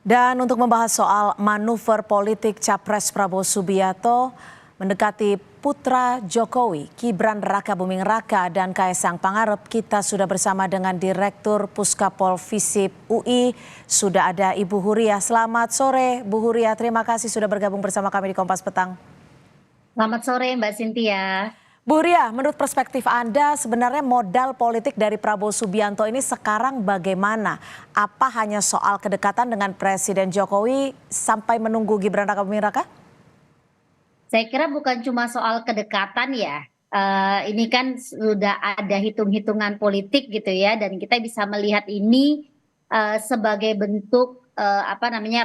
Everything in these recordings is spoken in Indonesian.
Dan untuk membahas soal manuver politik Capres Prabowo Subianto mendekati putra Jokowi, Gibran Rakabuming Raka dan Kaesang Pangarep, kita sudah bersama dengan Direktur Puskapol Visip UI, sudah ada Ibu Huria. Selamat sore Bu Huria, terima kasih sudah bergabung bersama kami di Kompas Petang. Selamat sore Mbak Cynthia. Bu Huria, menurut perspektif Anda sebenarnya modal politik dari Prabowo Subianto ini sekarang bagaimana? Apa hanya soal kedekatan dengan Presiden Jokowi sampai menunggu Gibran Rakabuming Raka? Saya kira bukan cuma soal kedekatan ya. Ini kan sudah ada hitung-hitungan politik gitu ya, dan kita bisa melihat ini sebagai bentuk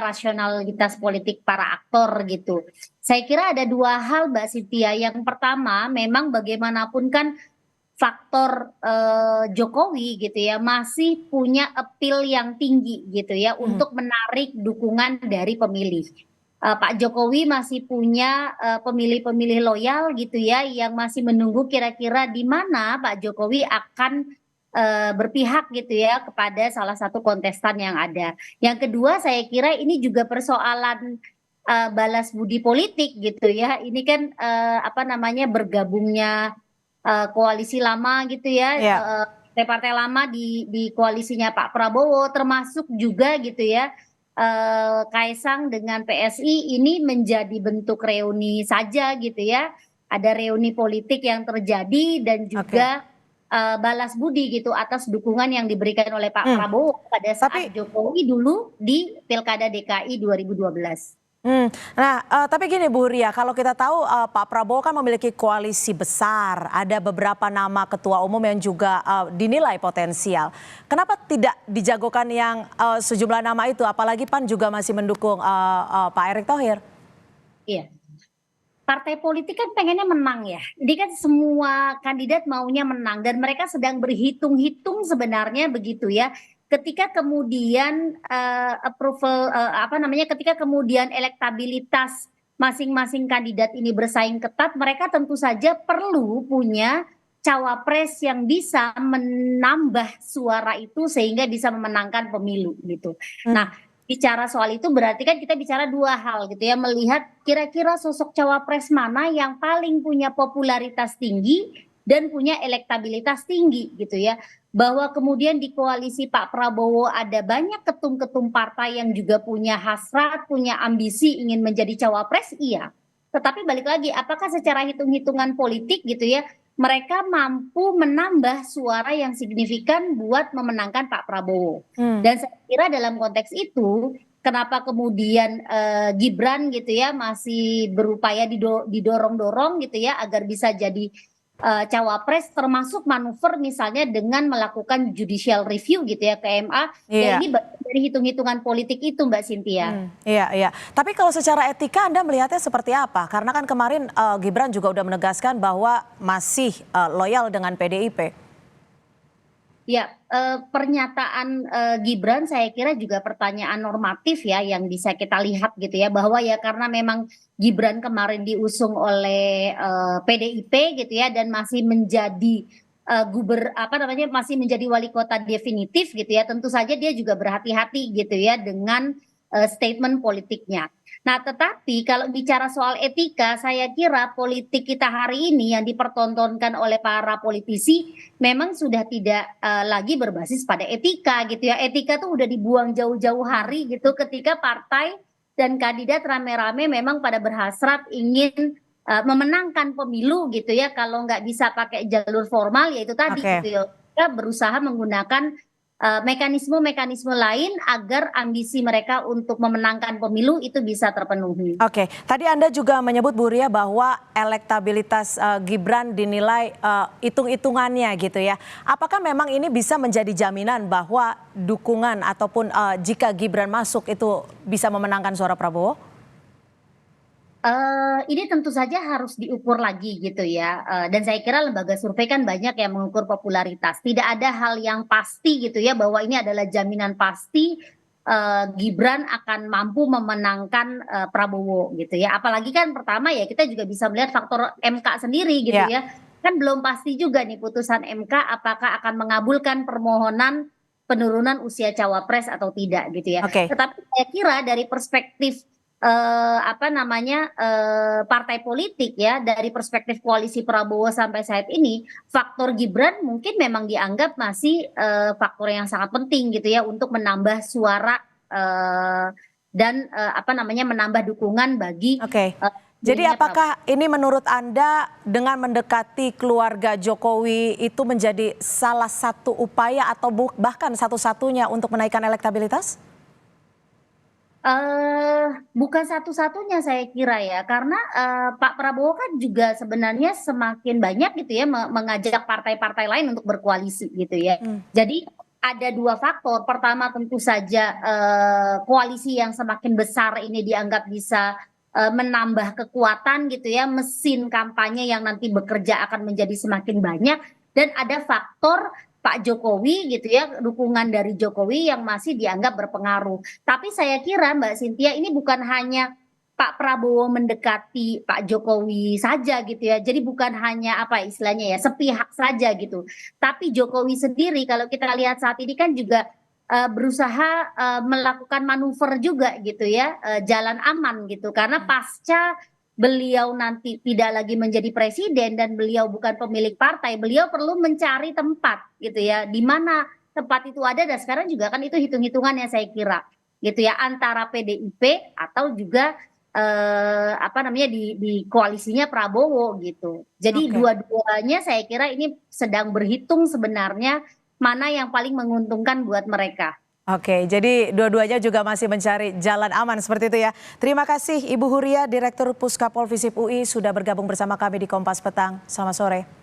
rasionalitas politik para aktor gitu. Saya kira ada dua hal Mbak Cynthia. Yang pertama, memang bagaimanapun kan faktor Jokowi gitu ya masih punya appeal yang tinggi gitu ya untuk menarik dukungan dari pemilih. Pak Jokowi masih punya pemilih-pemilih loyal gitu ya yang masih menunggu kira-kira di mana Pak Jokowi akan berpihak gitu ya kepada salah satu kontestan yang ada. Yang kedua saya kira ini juga persoalan balas budi politik gitu ya. Ini kan bergabungnya koalisi lama gitu ya. Partai-partai lama di koalisinya Pak Prabowo termasuk juga gitu ya. Kaesang dengan PSI ini menjadi bentuk reuni saja gitu ya. Ada reuni politik yang terjadi dan juga balas budi gitu atas dukungan yang diberikan oleh Pak Prabowo pada saat Jokowi dulu di Pilkada DKI 2012. Tapi gini Bu Huria, kalau kita tahu Pak Prabowo kan memiliki koalisi besar, ada beberapa nama ketua umum yang juga dinilai potensial. Kenapa tidak dijagokan yang sejumlah nama itu, apalagi PAN juga masih mendukung Pak Erick Thohir? Iya, partai politik kan pengennya menang ya. Jadi kan semua kandidat maunya menang dan mereka sedang berhitung-hitung sebenarnya begitu ya. Ketika kemudian ketika kemudian elektabilitas masing-masing kandidat ini bersaing ketat, mereka tentu saja perlu punya cawapres yang bisa menambah suara itu sehingga bisa memenangkan pemilu gitu. Nah, bicara soal itu berarti kan kita bicara dua hal gitu ya, melihat kira-kira sosok cawapres mana yang paling punya popularitas tinggi dan punya elektabilitas tinggi gitu ya. Bahwa kemudian di koalisi Pak Prabowo ada banyak ketum-ketum partai yang juga punya hasrat, punya ambisi ingin menjadi cawapres, iya. Tetapi balik lagi, apakah secara hitung-hitungan politik gitu ya, mereka mampu menambah suara yang signifikan buat memenangkan Pak Prabowo. Dan saya kira dalam konteks itu, kenapa kemudian Gibran gitu ya masih berupaya didorong-dorong gitu ya agar bisa jadi cawapres, termasuk manuver misalnya dengan melakukan judicial review gitu ya ke MA. Ya ini dari hitung-hitungan politik itu Mbak Cynthia. Iya. Tapi kalau secara etika Anda melihatnya seperti apa? Karena kan kemarin Gibran juga udah menegaskan bahwa masih loyal dengan PDIP. Ya, pernyataan Gibran saya kira juga pertanyaan normatif ya yang bisa kita lihat gitu ya, bahwa ya karena memang Gibran kemarin diusung oleh PDIP gitu ya dan masih menjadi masih menjadi wali kota definitif gitu ya, tentu saja dia juga berhati-hati gitu ya dengan statement politiknya. Nah, tetapi kalau bicara soal etika, saya kira politik kita hari ini yang dipertontonkan oleh para politisi memang sudah tidak lagi berbasis pada etika gitu ya. Etika tuh udah dibuang jauh-jauh hari gitu ketika partai dan kandidat rame-rame memang pada berhasrat ingin memenangkan pemilu gitu ya. Kalau nggak bisa pakai jalur formal ya itu tadi gitu ya. Kita berusaha menggunakan mekanisme-mekanisme lain agar ambisi mereka untuk memenangkan pemilu itu bisa terpenuhi. Oke, tadi Anda juga menyebut Bu Huria bahwa elektabilitas Gibran dinilai hitung-hitungannya gitu ya. Apakah memang ini bisa menjadi jaminan bahwa dukungan ataupun jika Gibran masuk itu bisa memenangkan suara Prabowo? Ini tentu saja harus diukur lagi gitu ya, dan saya kira lembaga survei kan banyak yang mengukur popularitas. Tidak ada hal yang pasti gitu ya bahwa ini adalah jaminan pasti Gibran akan mampu memenangkan Prabowo gitu ya. Apalagi kan pertama ya kita juga bisa melihat faktor MK sendiri gitu ya. Kan belum pasti juga nih putusan MK apakah akan mengabulkan permohonan penurunan usia cawapres atau tidak gitu ya. Oke. Tetapi saya kira dari perspektif partai politik ya, dari perspektif koalisi Prabowo sampai saat ini, faktor Gibran mungkin memang dianggap masih faktor yang sangat penting gitu ya untuk menambah suara dan menambah dukungan bagi Oke. Jadi dirinya Prabowo. apakah ini menurut Anda dengan mendekati keluarga Jokowi itu menjadi salah satu upaya atau bahkan satu-satunya untuk menaikkan elektabilitas? Bukan satu-satunya saya kira ya, karena Pak Prabowo kan juga sebenarnya semakin banyak gitu ya mengajak partai-partai lain untuk berkoalisi gitu ya. Jadi ada dua faktor. Pertama tentu saja koalisi yang semakin besar ini dianggap bisa menambah kekuatan gitu ya, mesin kampanye yang nanti bekerja akan menjadi semakin banyak. Dan ada faktor Pak Jokowi gitu ya, dukungan dari Jokowi yang masih dianggap berpengaruh. Tapi saya kira Mbak Cynthia ini bukan hanya Pak Prabowo mendekati Pak Jokowi saja gitu ya. Jadi bukan hanya apa istilahnya ya, sepihak saja gitu. Tapi Jokowi sendiri kalau kita lihat saat ini kan juga berusaha melakukan manuver juga gitu ya, jalan aman gitu. Karena pasca beliau nanti tidak lagi menjadi presiden dan beliau bukan pemilik partai, beliau perlu mencari tempat gitu ya, di mana tempat itu ada. Dan sekarang juga kan itu hitung-hitungannya saya kira gitu ya, antara PDIP atau juga di koalisinya Prabowo gitu. Jadi Oke. dua-duanya saya kira ini sedang berhitung sebenarnya mana yang paling menguntungkan buat mereka. Oke, jadi dua-duanya juga masih mencari jalan aman seperti itu ya. Terima kasih Ibu Huria, Direktur Puskapol Visip UI sudah bergabung bersama kami di Kompas Petang. Selamat sore.